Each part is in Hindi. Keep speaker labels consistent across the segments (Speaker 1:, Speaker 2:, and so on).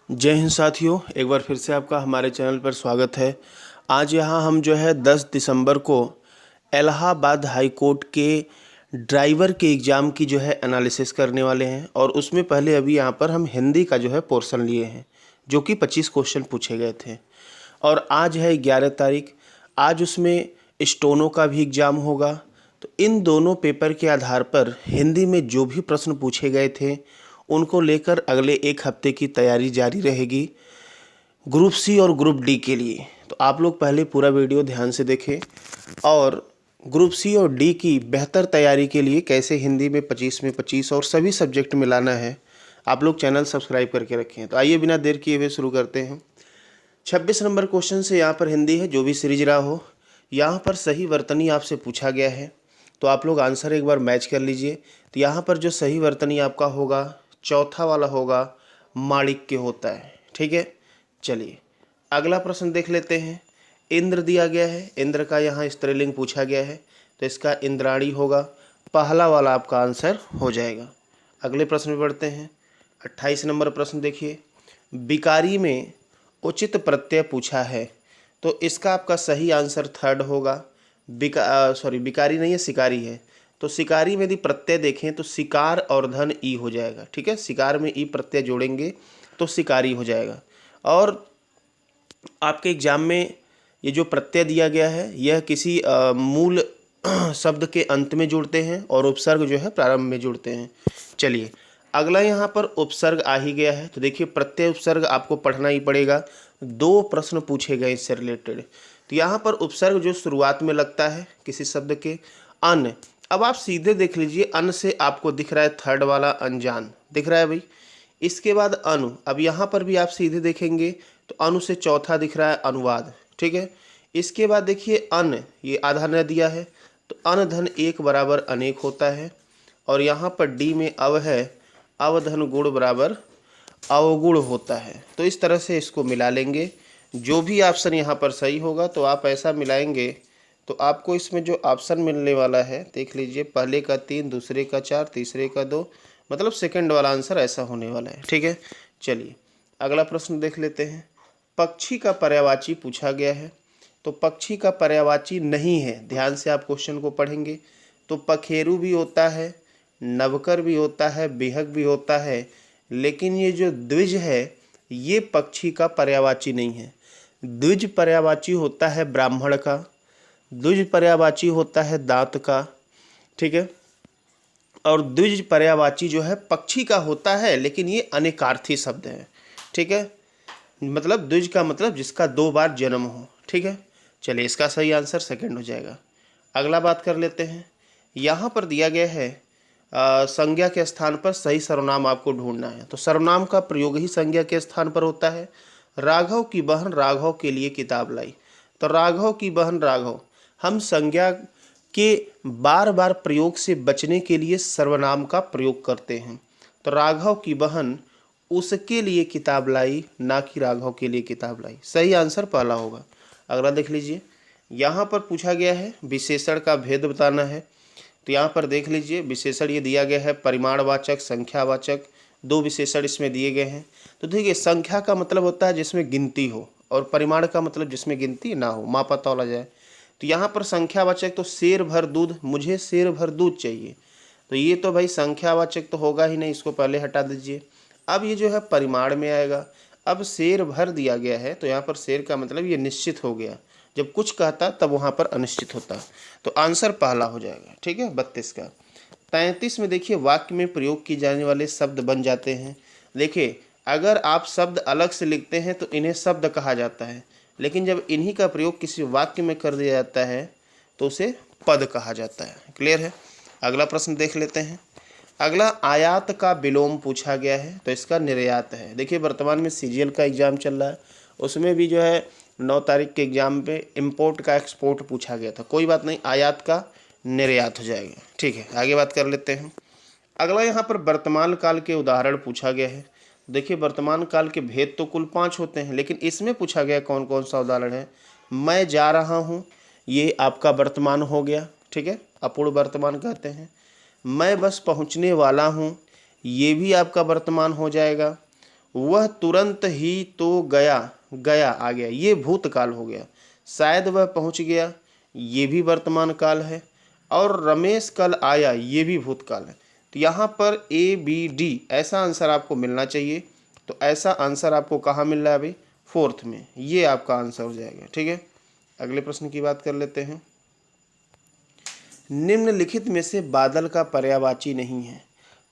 Speaker 1: जय हिंद साथियों, एक बार फिर से आपका हमारे चैनल पर स्वागत है। आज यहाँ हम जो है 10 दिसंबर को इलाहाबाद हाई कोर्ट के ड्राइवर के एग्ज़ाम की जो है एनालिसिस करने वाले हैं। और उसमें पहले अभी यहाँ पर हम हिंदी का जो है पोर्शन लिए हैं, जो कि 25 क्वेश्चन पूछे गए थे। और आज है 11 तारीख। आज उसमें स्टोनो का भी एग्ज़ाम होगा। तो इन दोनों पेपर के आधार पर हिंदी में जो भी प्रश्न पूछे गए थे उनको लेकर अगले एक हफ्ते की तैयारी जारी रहेगी ग्रुप सी और ग्रुप डी के लिए। तो आप लोग पहले पूरा वीडियो ध्यान से देखें और ग्रुप सी और डी की बेहतर तैयारी के लिए कैसे हिंदी में 25 में 25 और सभी सब्जेक्ट में लाना है, आप लोग चैनल सब्सक्राइब करके रखें। तो आइए बिना देर किए हुए शुरू करते हैं। 26 नंबर क्वेश्चन से यहाँ पर हिंदी है, जो भी सीरीज रहा हो। यहाँ पर सही वर्तनी आपसे पूछा गया है, तो आप लोग आंसर एक बार मैच कर लीजिए। तो यहाँ पर जो सही वर्तनी आपका होगा, चौथा वाला होगा, माणिक्य होता है। ठीक है, चलिए अगला प्रश्न देख लेते हैं। इंद्र दिया गया है, इंद्र का यहाँ स्त्रीलिंग पूछा गया है, तो इसका इंद्राणी होगा। पहला वाला आपका आंसर हो जाएगा। अगले प्रश्न में बढ़ते हैं। 28 नंबर प्रश्न देखिए। बिकारी में उचित प्रत्यय पूछा है, तो इसका आपका सही आंसर थर्ड होगा। बिकारी नहीं है, शिकारी है। तो शिकारी में यदि प्रत्यय देखें तो शिकार और धन ई हो जाएगा। ठीक है, शिकार में ई प्रत्यय जोड़ेंगे तो शिकारी हो जाएगा। और आपके एग्जाम में ये जो प्रत्यय दिया गया है यह किसी मूल शब्द के अंत में जुड़ते हैं और उपसर्ग जो है प्रारंभ में जुड़ते हैं। चलिए अगला यहाँ पर उपसर्ग आ ही गया है, तो देखिए प्रत्यय उपसर्ग आपको पढ़ना ही पड़ेगा। दो प्रश्न पूछे गए इससे रिलेटेड। तो यहाँ पर उपसर्ग जो शुरुआत में लगता है किसी शब्द के, अन। अब आप सीधे देख लीजिए, अन से आपको दिख रहा है थर्ड वाला अनजान दिख रहा है भाई। इसके बाद अनु, अब यहाँ पर भी आप सीधे देखेंगे तो अनु से चौथा दिख रहा है अनुवाद। ठीक है, इसके बाद देखिए अन, ये आधा न दिया है, तो अन धन एक बराबर अनेक होता है। और यहाँ पर डी में अव है, अवधन गुण बराबर अवगुण होता है। तो इस तरह से इसको मिला लेंगे। जो भी ऑप्शन यहाँ पर सही होगा तो आप ऐसा मिलाएंगे तो आपको इसमें जो ऑप्शन मिलने वाला है देख लीजिए, पहले का 3, दूसरे का 4, तीसरे का 2, मतलब सेकंड वाला आंसर ऐसा होने वाला है। ठीक है, चलिए अगला प्रश्न देख लेते हैं। पक्षी का पर्यायवाची पूछा गया है, तो पक्षी का पर्यायवाची नहीं है। ध्यान से आप क्वेश्चन को पढ़ेंगे तो पखेरु भी होता है, नवकर भी होता है, बिहक भी होता है, लेकिन ये जो द्विज है ये पक्षी का पर्यायवाची नहीं है। द्विज पर्यायवाची होता है ब्राह्मण का, द्विज पर्यायवाची होता है दांत का। ठीक है, और द्विज पर्यायवाची जो है पक्षी का होता है, लेकिन ये अनेकार्थी शब्द है। ठीक है, मतलब द्विज का मतलब जिसका 2 बार जन्म हो। ठीक है, चलिए इसका सही आंसर सेकंड हो जाएगा। अगला बात कर लेते हैं। यहाँ पर दिया गया है संज्ञा के स्थान पर सही सर्वनाम आपको ढूंढना है। तो सर्वनाम का प्रयोग ही संज्ञा के स्थान पर होता है। राघव की बहन राघव के लिए किताब लाई, तो राघव की बहन राघव, हम संज्ञा के बार बार प्रयोग से बचने के लिए सर्वनाम का प्रयोग करते हैं। तो राघव की बहन उसके लिए किताब लाई, ना कि राघव के लिए किताब लाई। सही आंसर पहला होगा। अगला देख लीजिए, यहाँ पर पूछा गया है विशेषण का भेद बताना है। तो यहाँ पर देख लीजिए विशेषण ये दिया गया है परिमाणवाचक, संख्यावाचक, 2 विशेषण इसमें दिए गए हैं। तो देखिए संख्या का मतलब होता है जिसमें गिनती हो, और परिमाण का मतलब जिसमें गिनती ना हो, मापा तौला जाए। तो यहाँ पर संख्यावाचक, तो शेर भर दूध, मुझे शेर भर दूध चाहिए, तो ये तो भाई संख्यावाचक तो होगा ही नहीं, इसको पहले हटा दीजिए। अब ये जो है परिमाण में आएगा। अब शेर भर दिया गया है, तो यहाँ पर शेर का मतलब ये निश्चित हो गया, जब कुछ कहता तब वहाँ पर अनिश्चित होता, तो आंसर पहला हो जाएगा। ठीक है, 32 का। 33 में देखिए वाक्य में प्रयोग किए जाने वाले शब्द बन जाते हैं। देखिए अगर आप शब्द अलग से लिखते हैं तो इन्हें शब्द कहा जाता है, लेकिन जब इन्हीं का प्रयोग किसी वाक्य में कर दिया जाता है तो उसे पद कहा जाता है। क्लियर है। अगला प्रश्न देख लेते हैं। अगला आयात का विलोम पूछा गया है, तो इसका निर्यात है। देखिए वर्तमान में सीजीएल का एग्ज़ाम चल रहा है, उसमें भी जो है 9 तारीख के एग्ज़ाम पे इंपोर्ट का एक्सपोर्ट पूछा गया था। कोई बात नहीं, आयात का निर्यात हो जाएगा। ठीक है, आगे बात कर लेते हैं। अगला यहाँ पर वर्तमान काल के उदाहरण पूछा गया है। देखिए वर्तमान काल के भेद तो कुल 5 होते हैं, लेकिन इसमें पूछा गया कौन कौन सा उदाहरण है। मैं जा रहा हूँ, ये आपका वर्तमान हो गया। ठीक है, अपूर्ण वर्तमान कहते हैं। मैं बस पहुँचने वाला हूँ, ये भी आपका वर्तमान हो जाएगा। वह तुरंत ही तो गया, गया आ गया, ये भूतकाल हो गया। शायद वह पहुंच गया, ये भी वर्तमान काल है। और रमेश कल आया, ये भी भूतकाल है। तो यहाँ पर ए बी डी ऐसा आंसर आपको मिलना चाहिए। तो ऐसा आंसर आपको कहाँ मिल रहा है भाई? फोर्थ में, ये आपका आंसर हो जाएगा। ठीक है, अगले प्रश्न की बात कर लेते हैं। निम्नलिखित में से बादल का पर्यायवाची नहीं है।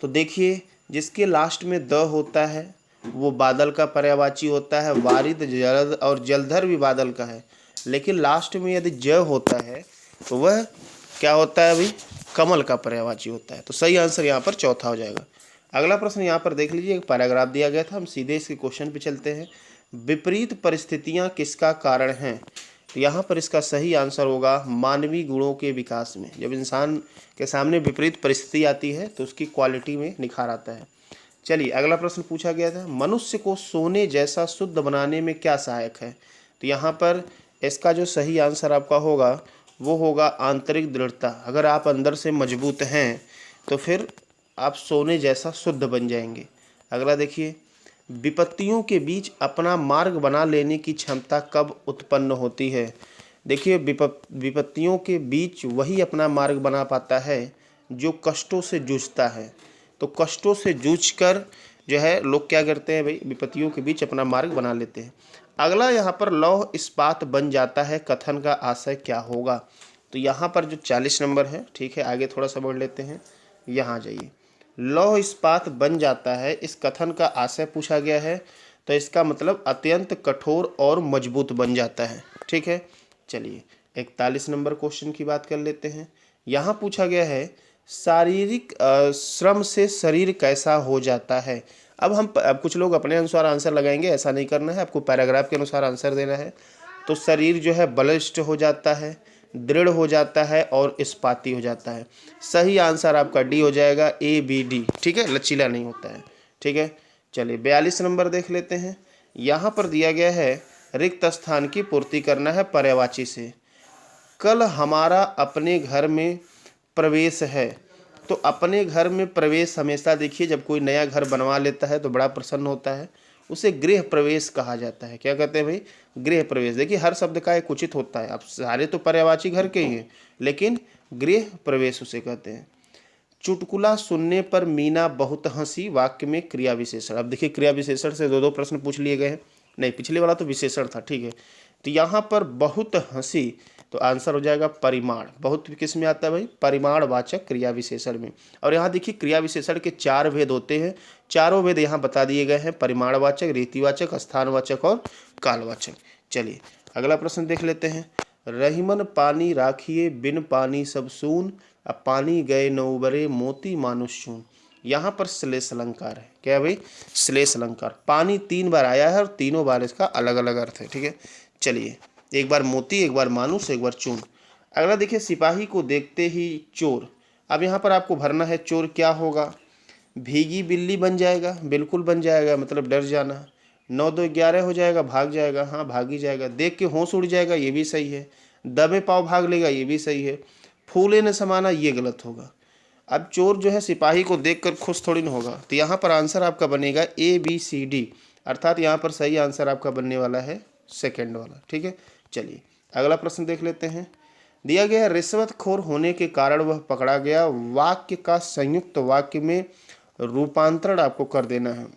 Speaker 1: तो देखिए, जिसके लास्ट में द होता है वो बादल का पर्यायवाची होता है। वारिद, जलद और जलधर भी बादल का है, लेकिन लास्ट में यदि ज होता है तो वह क्या होता है भाई? कमल का पर्यायवाची होता है। तो सही आंसर यहाँ पर चौथा हो जाएगा। अगला प्रश्न यहाँ पर देख लीजिए, एक पैराग्राफ दिया गया था, हम सीधे इसके क्वेश्चन पे चलते हैं। विपरीत परिस्थितियाँ किसका कारण हैं? तो यहाँ पर इसका सही आंसर होगा मानवीय गुणों के विकास में। जब इंसान के सामने विपरीत परिस्थिति आती है तो उसकी क्वालिटी में निखार आता है। चलिए, अगला प्रश्न पूछा गया था, मनुष्य को सोने जैसा शुद्ध बनाने में क्या सहायक है? तो यहाँ पर इसका जो सही आंसर आपका होगा वो होगा आंतरिक दृढ़ता। अगर आप अंदर से मजबूत हैं तो फिर आप सोने जैसा शुद्ध बन जाएंगे। अगला देखिए, विपत्तियों के बीच अपना मार्ग बना लेने की क्षमता कब उत्पन्न होती है? देखिए, विपत्तियों के बीच वही अपना मार्ग बना पाता है जो कष्टों से जूझता है। तो कष्टों से जूझकर जो है लोग क्या करते हैं भाई? विपत्तियों के बीच अपना मार्ग बना लेते हैं। अगला यहाँ पर लौह इस्पात बन जाता है, कथन का आशय क्या होगा? तो यहाँ पर जो 40 नंबर है, ठीक है, आगे थोड़ा सा बढ़ लेते हैं, यहाँ जाइए। लौह इस्पात बन जाता है, इस कथन का आशय पूछा गया है। तो इसका मतलब अत्यंत कठोर और मजबूत बन जाता है। ठीक है, चलिए 41 नंबर क्वेश्चन की बात कर लेते हैं। यहाँ पूछा गया है शारीरिक श्रम से शरीर कैसा हो जाता है? अब कुछ लोग अपने अनुसार आंसर लगाएंगे, ऐसा नहीं करना है, आपको पैराग्राफ के अनुसार आंसर देना है। तो शरीर जो है बलिष्ठ हो जाता है, दृढ़ हो जाता है और इस्पाती हो जाता है। सही आंसर आपका डी हो जाएगा, ए बी डी। ठीक है, लचीला नहीं होता है। ठीक है, चलिए 42 नंबर देख लेते हैं। यहाँ पर दिया गया है रिक्त स्थान की पूर्ति करना है पर्यायवाची से। कल हमारा अपने घर में प्रवेश है। तो अपने घर में प्रवेश हमेशा देखिए, जब कोई नया घर बनवा लेता है तो बड़ा प्रसन्न होता है, उसे गृह प्रवेश कहा जाता है। क्या कहते हैं भाई? गृह प्रवेश। देखिए, हर शब्द का एक उचित होता है। अब सारे तो पर्यायवाची घर के ही हैं, लेकिन गृह प्रवेश उसे कहते हैं। चुटकुला सुनने पर मीना बहुत हंसी, वाक्य में क्रिया विशेषण। अब देखिए, क्रिया विशेषण से दो प्रश्न पूछ लिए गए हैं। नहीं, पिछले वाला तो विशेषण था। ठीक है, तो यहाँ पर बहुत हंसी, तो आंसर हो जाएगा परिमाण। बहुत किस में आता है भाई? परिमाणवाचक क्रिया विशेषण में। और यहाँ देखिए, क्रिया विशेषण के 4 भेद होते हैं। चारों भेद यहाँ बता दिए गए हैं, परिमाणवाचक, रीतिवाचक, स्थानवाचक और कालवाचक। चलिए, अगला प्रश्न देख लेते हैं। रहीमन पानी राखिए, बिन पानी सब सून, अब पानी गए न उबरे, मोती मानुष चून। यहाँ पर श्लेष अलंकार है। क्या है भाई? श्लेष अलंकार। पानी 3 बार आया है और तीनों बार इसका अलग अलग अर्थ है। ठीक है, चलिए, एक बार मोती, एक बार मानुष, एक बार चून। अगला देखिए, सिपाही को देखते ही चोर। अब यहाँ पर आपको भरना है चोर क्या होगा? भीगी बिल्ली बन जाएगा, बिल्कुल बन जाएगा, मतलब डर जाना। 9 2 11 हो जाएगा, भाग जाएगा, हाँ भाग ही जाएगा। देख के होश उड़ जाएगा, ये भी सही है। दबे पाँव भाग लेगा, ये भी सही है। फूले न समाना, ये गलत होगा। अब चोर जो है सिपाही को देखकर खुश थोड़ी ना होगा। तो यहाँ पर आंसर आपका बनेगा ए बी सी डी, अर्थात यहाँ पर सही आंसर आपका बनने वाला है सेकंड वाला। ठीक है, चलिए अगला प्रश्न देख लेते हैं। दिया गया रिश्वतखोर होने के कारण वह पकड़ा गया, वाक्य का संयुक्त वाक्य में रूपांतरण आपको कर देना है।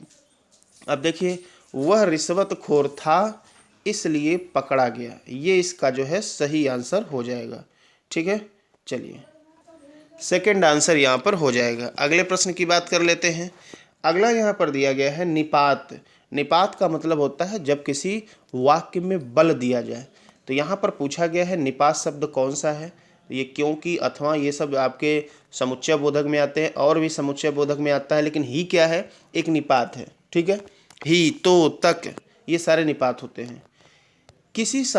Speaker 1: अब देखिए, वह रिश्वतखोर था इसलिए पकड़ा गया, ये इसका जो है सही आंसर हो जाएगा। ठीक है, चलिए सेकंड आंसर यहाँ पर हो जाएगा। अगले प्रश्न की बात कर लेते हैं। अगला यहाँ पर दिया गया है निपात। निपात का मतलब होता है जब किसी वाक्य में बल दिया जाए। तो यहाँ पर पूछा गया है निपात शब्द कौन सा है? ये क्योंकि, अथवा, ये सब आपके समुच्चय बोधक में आते हैं और भी समुच्चय बोधक में आता है, लेकिन ही क्या है? एक निपात है। ठीक है, ही, तो, तक, ये सारे निपात होते हैं। किस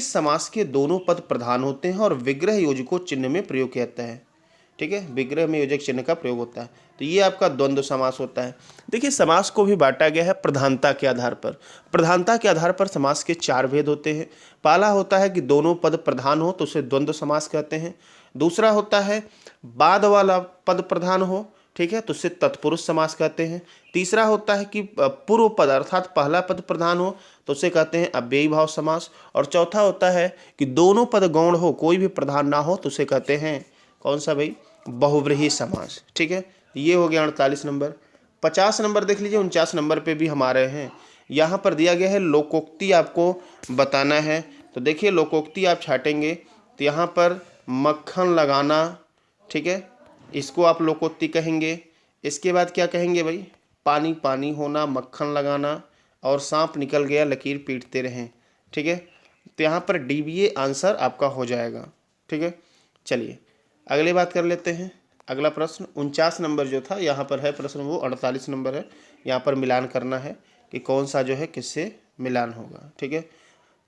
Speaker 1: समास के दोनों पद प्रधान होते हैं और विग्रह योजकों चिन्ह में प्रयोग किया जाता है? ठीक है, विग्रह में योजक चिन्ह का प्रयोग होता है। तो ये आपका द्वंद्व समास होता है। देखिए, समास को भी बांटा गया है प्रधानता के आधार पर। प्रधानता के आधार पर समास के 4 भेद होते हैं। पहला होता है कि दोनों पद प्रधान हो तो उसे द्वंद्व समास कहते हैं। दूसरा होता है बाद वाला पद प्रधान हो ठीक है, तो उससे तत्पुरुष समास कहते हैं। तीसरा होता है कि पूर्व पद अर्थात पहला पद प्रधान हो तो उसे कहते हैं अव्ययी भाव समास। और चौथा होता है कि दोनों पद गौण हो, कोई भी प्रधान ना हो तो उसे कहते हैं कौन सा भाई, बहुव्रीहि समास। ठीक है, ये हो गया 48 नंबर। 50 नंबर देख लीजिए, 49 नंबर पे भी हम आ रहे हैं। यहाँ पर दिया गया है लोकोक्ति आपको बताना है। तो देखिए लोकोक्ति आप छाटेंगे तो यहाँ पर मक्खन लगाना, ठीक है, इसको आप लोकोक्ति कहेंगे। इसके बाद क्या कहेंगे भाई, पानी पानी होना, मक्खन लगाना और सांप निकल गया लकीर पीटते रहें। ठीक है, तो यहाँ पर DBA आंसर आपका हो जाएगा। ठीक है, चलिए अगली बात कर लेते हैं। अगला प्रश्न 49 नंबर जो था यहाँ पर है प्रश्न, वो 48 नंबर है। यहाँ पर मिलान करना है कि कौन सा जो है किससे मिलान होगा। ठीक है,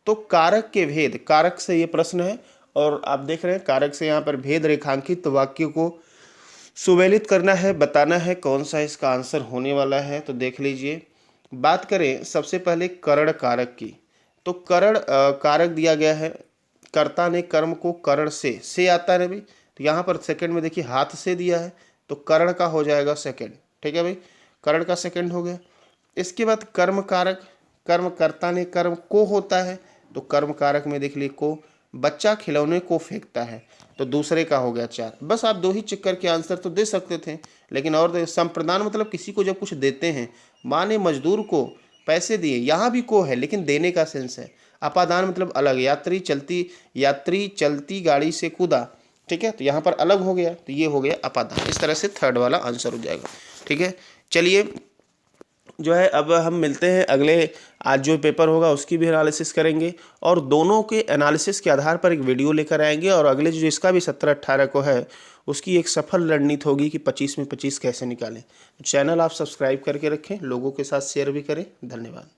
Speaker 1: तो कारक के भेद, कारक से ये प्रश्न है और आप देख रहे हैं कारक से यहाँ पर भेद रेखांकित वाक्य को सुमेलित करना है, बताना है कौन सा इसका आंसर होने वाला है। तो देख लीजिए, बात करें सबसे पहले करण कारक की, तो करण कारक दिया गया है, कर्ता ने कर्म को करण से आता है भाई, तो यहाँ पर सेकंड में देखिए हाथ से दिया है तो करण का हो जाएगा सेकंड। ठीक है भाई, करण का सेकंड हो गया। इसके बाद कर्म कारक, कर्म कर्ता ने कर्म को होता है तो कर्म कारक में देख लीजिए को, बच्चा खिलौने को फेंकता है तो दूसरे का हो गया 4। बस आप 2 ही चक्कर के आंसर तो दे सकते थे, लेकिन और संप्रदान मतलब किसी को जब कुछ देते हैं, माँ ने मजदूर को पैसे दिए, यहाँ भी को है लेकिन देने का सेंस है। अपादान मतलब अलग, यात्री चलती गाड़ी से कूदा, ठीक है, तो यहाँ पर अलग हो गया तो ये हो गया अपादान। इस तरह से थर्ड वाला आंसर हो जाएगा। ठीक है, चलिए जो है अब हम मिलते हैं अगले, आज जो पेपर होगा उसकी भी एनालिसिस करेंगे और दोनों के एनालिसिस के आधार पर एक वीडियो लेकर आएंगे। और अगले जो इसका भी 17-18 को है उसकी एक सफल रणनीति होगी कि 25 में 25 कैसे निकालें। तो चैनल आप सब्सक्राइब करके रखें, लोगों के साथ शेयर भी करें। धन्यवाद।